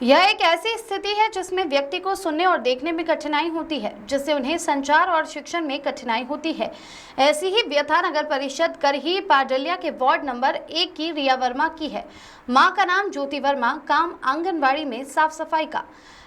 यह एक ऐसी स्थिति है जिसमें व्यक्ति को सुनने और देखने में कठिनाई होती है, जिससे उन्हें संचार और शिक्षण में कठिनाई होती है। ऐसी ही व्यथा नगर परिषद करही पाडलिया के वार्ड नंबर 1 की रिया वर्मा की है। मां का नाम ज्योति वर्मा, काम आंगनबाड़ी में साफ सफाई का,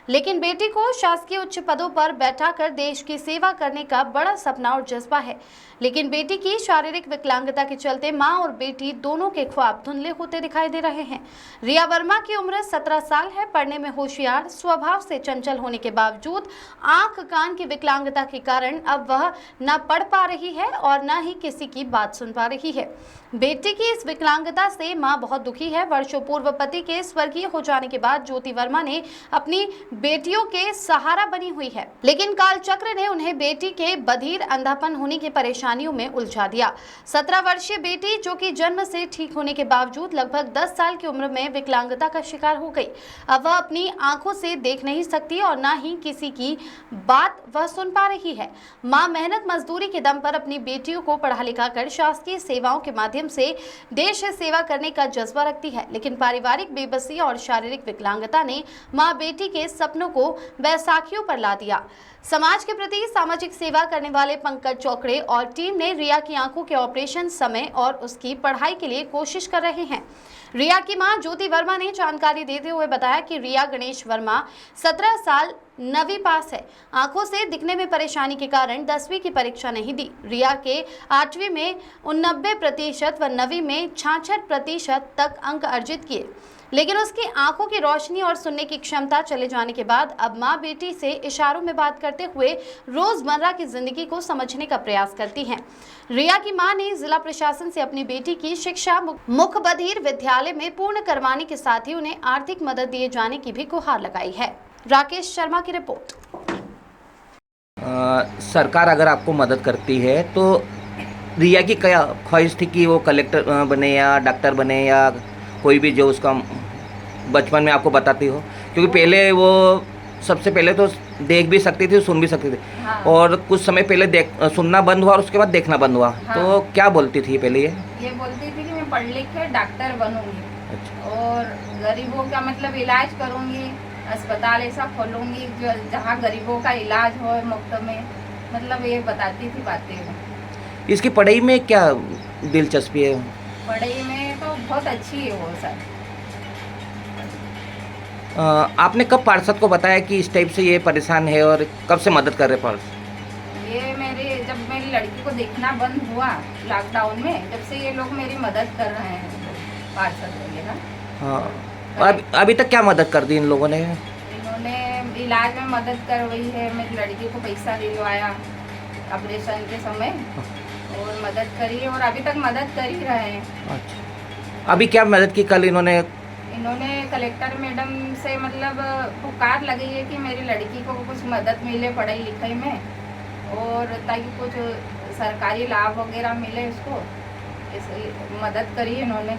लेकिन बेटी को शासकीय उच्च पदों पर बैठाकर देश की सेवा करने का बड़ा सपना और जज्बा है। लेकिन बेटी की शारीरिक विकलांगता के चलते मां और बेटी दोनों के ख्वाब धुंधले होते दिखाई दे रहे हैं। रिया वर्मा की उम्र 17 साल है। पढ़ने में होशियार, स्वभाव से चंचल होने के बावजूद आंख कान की विकलांगता के कारण अब वह न पढ़ पा रही है और न ही किसी की बात सुन पा रही है। बेटी की इस विकलांगता से मां बहुत दुखी है। वर्षों पूर्व पति के स्वर्गीय हो जाने के बाद ज्योति वर्मा ने अपनी बेटियों के सहारा बनी हुई है, लेकिन कालचक्र ने उन्हें बेटी के बधिर अंधापन होने की परेशानियों में उलझा दिया। 17 वर्षीय बेटी, जो कि जन्म से ठीक होने के बावजूद लगभग 10 साल की उम्र में विकलांगता का शिकार हो गई। अब वह अपनी आंखों से देख नहीं सकती और न ही किसी की बात वह सुन पा रही है। मां मेहनत मजदूरी के दम पर अपनी बेटियों को पढ़ा लिखा कर शासकीय सेवाओं के माध्यम से देश सेवा करने का जज्बा रखती है, लेकिन पारिवारिक बेबसी और शारीरिक विकलांगता ने मां बेटी के सपनों को बैसाखियों पर ला दिया। समाज के प्रति सामाजिक सेवा करने वाले पंकज चौकड़े और टीम ने रिया की आंखों के ऑपरेशन समय और उसकी पढ़ाई के लिए कोशिश कर रहे हैं। रिया की मां ज्योति वर्मा ने जानकारी देते हुए बताया कि रिया गणेश वर्मा 17 साल 9वीं पास है। आंखों से दिखने में परेशानी के कारण 10वीं की परीक्षा नहीं दी। रिया के 8वीं में 89% व 9वीं में 66% तक अंक अर्जित किए, लेकिन उसकी आंखों की रोशनी और सुनने की क्षमता चले जाने के बाद अब मां बेटी से इशारों में बात करते हुए रोजमर्रा की जिंदगी को समझने का प्रयास करती हैं। रिया की मां ने जिला प्रशासन से अपनी बेटी की शिक्षा मुख बधिर विद्यालय में पूर्ण करवाने के साथ ही उन्हें आर्थिक मदद दिए जाने की भी गुहार लगाई है। राकेश शर्मा की रिपोर्ट। सरकार अगर आपको मदद करती है तो रिया की क्या ख्वाहिश थी कि वो कलेक्टर बने या डॉक्टर बने या कोई भी जो उसका बचपन में आपको बताती हो, क्योंकि पहले वो सबसे पहले तो देख भी सकती थी, सुन भी सकती थी। हाँ। और कुछ समय पहले सुनना बंद हुआ और उसके बाद देखना बंद हुआ। हाँ। तो क्या बोलती थी पहले ये बोलती थी कि मैं पढ़ लिख के डॉक्टर बनूंगी। अच्छा। और गरीबों का मतलब इलाज करूंगी, अस्पताल ऐसा खोलूंगी जो जहाँ गरीबों का इलाज हो मुफ्त में, मतलब ये बताती थी बातें। इसकी पढ़ाई में क्या दिलचस्पी है? पढ़ाई में तो बहुत अच्छी है वो सर। आपने कब पार्षद को बताया कि इस टाइप से ये परेशान है और कब से मदद कर रहे पार्षद? ये जब मेरी लड़की को देखना बंद हुआ लॉकडाउन में, जब से ये लोग मेरी मदद कर रहे हैं पार्षद वगैरह। हाँ। अभी तक क्या मदद कर दी इन लोगों ने? इन्होंने इलाज में मदद करवाई है, मेरी लड़की को पैसा दिलवाया ऑपरेशन के समय और मदद करी है और अभी तक मदद कर ही रहे हैं। अच्छा, अभी क्या मदद की? कल इन्होंने कलेक्टर मैडम से मतलब पुकार लगी है कि मेरी लड़की को कुछ मदद मिले पढ़ाई लिखाई में, और ताकि कुछ सरकारी लाभ वगैरह मिले उसको, इसलिए मदद करी है इन्होंने।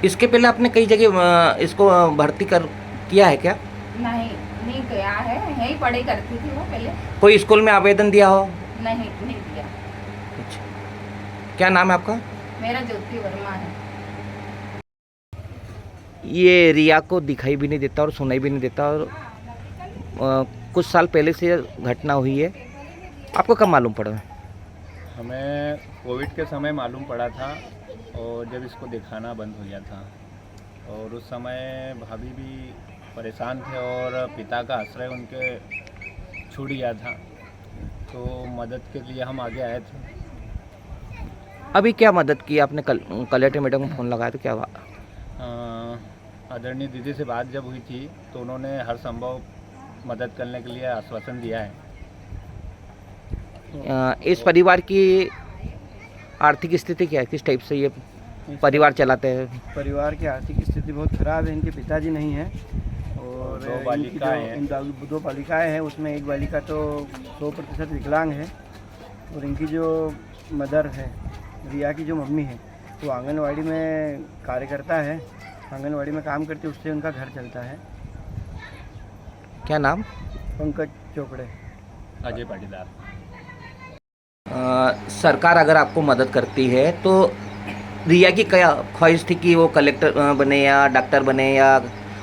इसके पहले आपने कई जगह इसको भर्ती किया है क्या? नहीं किया है, यहीं पढ़ाई करती थी वो पहले। कोई स्कूल में आवेदन दिया हो? नहीं दिया। अच्छा, क्या नाम है आपका? मेरा ज्योति वर्मा है। ये रिया को दिखाई भी नहीं देता और सुनाई भी नहीं देता, और कुछ साल पहले से घटना हुई है। आपको कब मालूम पड़ा? हमें कोविड के समय मालूम पड़ा था, और जब इसको दिखाना बंद हो गया था, और उस समय भाभी भी परेशान थे और पिता का आश्रय उनके छूट गया था, तो मदद के लिए हम आगे आए थे। अभी क्या मदद की आपने? कलेक्टर मैडम को फ़ोन लगाया तो क्या हुआ? आदरणीय दीदी से बात जब हुई थी तो उन्होंने हर संभव मदद करने के लिए आश्वासन दिया है। इस परिवार की आर्थिक स्थिति क्या है? किस टाइप से ये परिवार चलाते हैं? परिवार की आर्थिक स्थिति बहुत ख़राब है। इनके पिताजी नहीं हैं और दो बालिकाएं हैं। दो बालिकाएं हैं, उसमें एक बालिका तो 100% विकलांग है, और इनकी जो मदर है, रिया की जो मम्मी है, वो आंगनवाड़ी में कार्यकर्ता है, आंगनवाड़ी में काम करती है, उससे उनका घर चलता है। क्या नाम? पंकज चोपड़े। अजय पाटीदार। सरकार अगर आपको मदद करती है तो रिया की क्या ख्वाहिश थी कि वो कलेक्टर बने या डॉक्टर बने या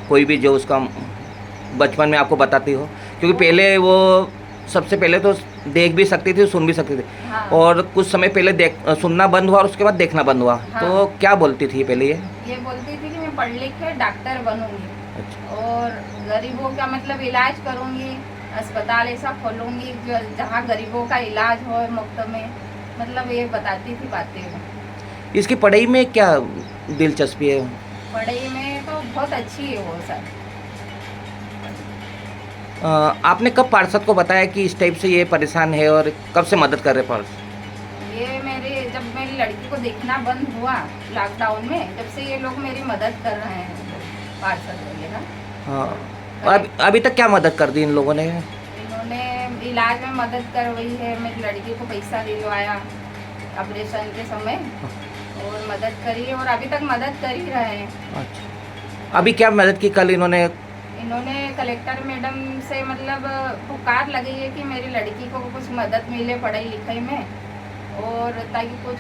कोई भी जो उसका बचपन में आपको बताती हो, क्योंकि पहले वो सबसे पहले तो देख भी सकती थी, सुन भी सकती थी, हाँ। और कुछ समय पहले सुनना बंद हुआ और उसके बाद देखना बंद हुआ। हाँ। तो क्या बोलती थी पहले ये बोलती थी कि मैं पढ़ लिख के डॉक्टर बनूंगी अच्छा। और गरीबों का मतलब इलाज करूंगी, अस्पताल ऐसा खोलूंगी जो जहाँ गरीबों का इलाज हो मुफ्त में, मतलब ये बताती थी बातें। इसकी पढ़ाई में क्या दिलचस्पी है? पढ़ाई में तो बहुत अच्छी है वो सर। आपने कब पार्षद को बताया कि इस टाइप से ये परेशान है और कब से मदद कर रहे पार्षद? ये जब मेरी लड़की को देखना बंद हुआ लॉकडाउन में, जब से ये लोग मेरी मदद कर रहे हैं पार्षद वगैरह। हाँ, अभी तक क्या मदद कर दी इन लोगों ने? इन्होंने इलाज में मदद करवाई है, मेरी लड़की को पैसा दिलवाया ऑपरेशन के समय और मदद करी है और अभी तक मदद कर ही रहे हैं। अच्छा, अभी क्या मदद की? कल इन्होंने कलेक्टर मैडम से मतलब पुकार लगी है कि मेरी लड़की को कुछ मदद मिले पढ़ाई लिखाई में, और ताकि कुछ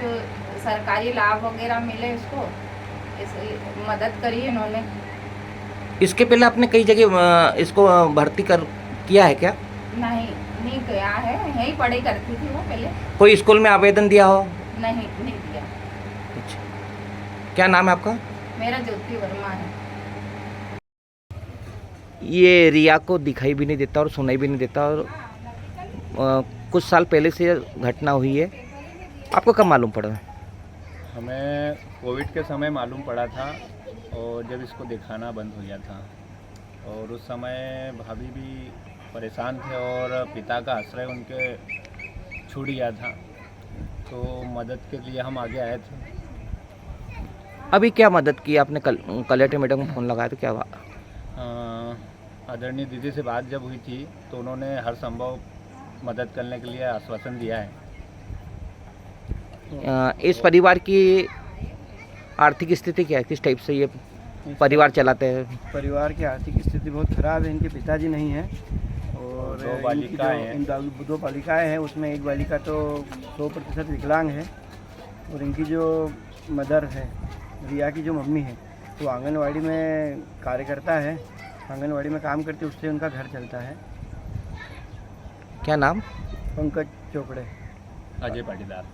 सरकारी लाभ वगैरह मिले उसको, इसलिए मदद करी है इन्होंने। इसके पहले आपने कई जगह इसको भर्ती किया है क्या? नहीं गया है, यहीं पढ़ाई करती थी वो पहले। कोई स्कूल में आवेदन दिया हो? नहीं दिया। अच्छा, क्या नाम है आपका? मेरा ज्योति वर्मा है। ये रिया को दिखाई भी नहीं देता और सुनाई भी नहीं देता, और कुछ साल पहले से ये घटना हुई है। आपको कब मालूम पड़ा? हमें कोविड के समय मालूम पड़ा था, और जब इसको दिखाना बंद हो गया था, और उस समय भाभी भी परेशान थे और पिता का आश्रय उनके छूट गया था, तो मदद के लिए हम आगे आए थे। अभी क्या मदद की आपने? कलेक्टर मैडम को फ़ोन लगाया तो क्या हुआ? आदरणीय दीदी से बात जब हुई थी तो उन्होंने हर संभव मदद करने के लिए आश्वासन दिया है। इस परिवार की आर्थिक स्थिति क्या है? किस टाइप से ये परिवार चलाते हैं? परिवार की आर्थिक स्थिति बहुत खराब है। इनके पिताजी नहीं हैं और दो बालिकाएं हैं। दो बालिकाएं हैं, उसमें एक बालिका तो 100% विकलांग है, और इनकी जो मदर है, रिया की जो मम्मी है, वो आंगनवाड़ी में कार्यकर्ता है, आंगनवाड़ी में काम करती है, उससे उनका घर चलता है। क्या नाम? पंकज चोपड़े। अजय पाटीदार।